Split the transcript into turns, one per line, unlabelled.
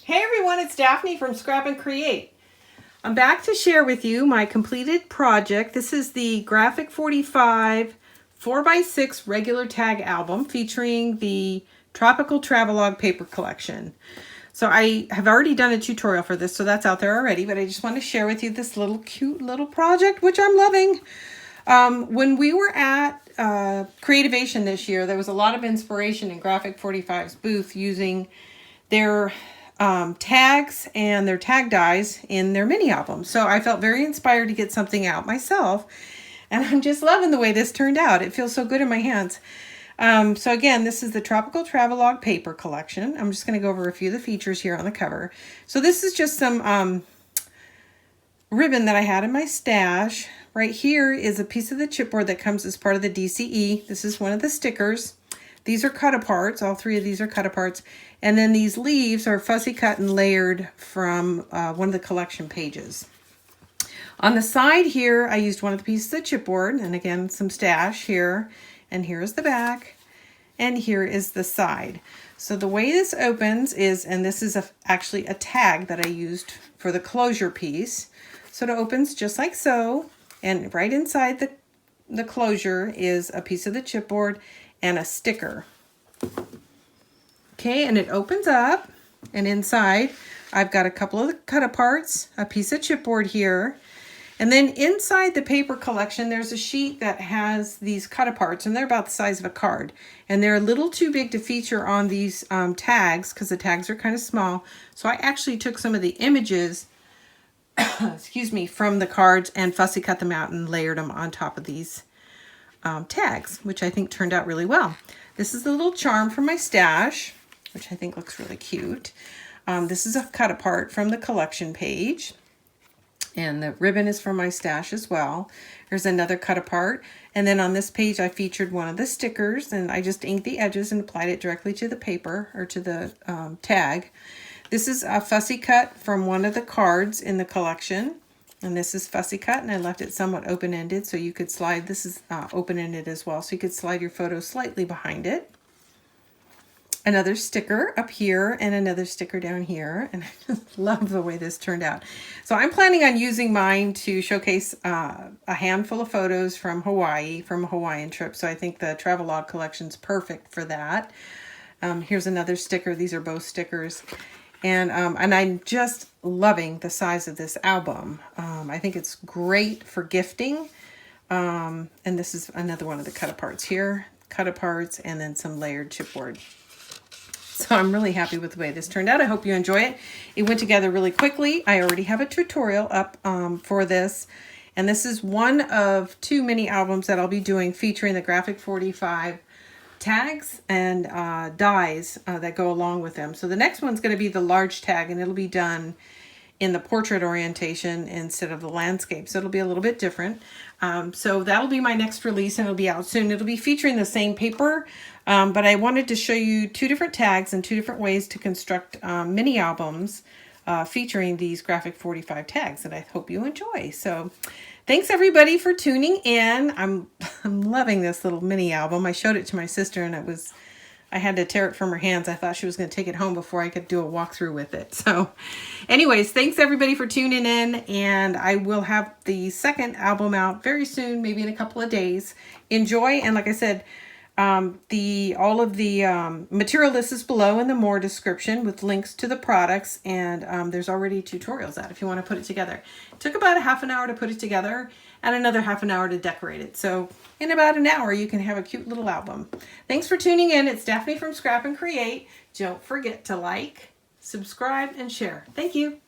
Hey everyone, it's Daphne from Scrap and Create. I'm back to share with you my completed project. This is the Graphic 45 4x6 regular tag album featuring the Tropical Travelogue paper collection. So I have already done a tutorial for this, so that's out there already, but I just want to share with you this little cute little project, which I'm loving. When we were at Creativation this year, there was a lot of inspiration in Graphic 45's booth using their tags and their tag dies in their mini album. So I felt very inspired to get something out myself. And I'm just loving the way this turned out. It feels so good in my hands. So again, this is the Tropical Travelogue paper collection. I'm just going to go over a few of the features here on the cover. So this is just some ribbon that I had in my stash. Right here is a piece of the chipboard that comes as part of the DCE. This is one of the stickers. These are cut aparts. All three of these are cut aparts. And then these leaves are fussy cut and layered from one of the collection pages. On the side here, I used one of the pieces of chipboard, and again, some stash here. And here is the back, and here is the side. So the way this opens is, and this is actually a tag that I used for the closure piece. So it opens just like so, and right inside the closure is a piece of the chipboard and a sticker. Okay, and it opens up, and inside I've got a couple of the cut aparts, a piece of chipboard here, and then inside the paper collection there's a sheet that has these cut aparts, and they're about the size of a card, and they're a little too big to feature on these tags because the tags are kind of small. So I actually took some of the images excuse me, from the cards and fussy cut them out and layered them on top of these tags, which I think turned out really well. This is the little charm from my stash, which I think looks really cute. This is a cut apart from the collection page, and the ribbon is from my stash as well. There's another cut apart, and then on this page I featured one of the stickers, and I just inked the edges and applied it directly to the paper, or to the tag. This is a fussy cut from one of the cards in the collection. And this is fussy cut, and I left it somewhat open-ended so you could slide. This is open-ended as well, so you could slide your photo slightly behind it. Another sticker up here and another sticker down here, and I just love the way this turned out. So I'm planning on using mine to showcase a handful of photos from Hawaii, from a Hawaiian trip. So I think the Travelogue collection's perfect for that. Here's another sticker. These are both stickers. And I'm just loving the size of this album. I think it's great for gifting. And this is another one of the cut aparts here. Cut aparts and then some layered chipboard. So I'm really happy with the way this turned out. I hope you enjoy it. It went together really quickly. I already have a tutorial up for this. And this is one of two mini albums that I'll be doing featuring the Graphic 45 tags and dies that go along with them. So the next one's going to be the large tag, and it'll be done in the portrait orientation instead of the landscape. So it'll be a little bit different. So that'll be my next release, and it'll be out soon. It'll be featuring the same paper, but I wanted to show you two different tags and two different ways to construct mini albums featuring these Graphic 45 tags that I hope you enjoy. So thanks everybody for tuning in. I'm loving this little mini album. I showed it to my sister, and I had to tear it from her hands. I thought she was going to take it home before I could do a walkthrough with it. So anyways, thanks everybody for tuning in, and I will have the second album out very soon, maybe in a couple of days. Enjoy, and like I said, all of the material list is below in the more description with links to the products, and there's already tutorials out if you want to put it together. It took about a half an hour to put it together and another half an hour to decorate it. So in about an hour you can have a cute little album. Thanks for tuning in. It's Daphne from Scrap and Create. Don't forget to like, subscribe, and share. Thank you.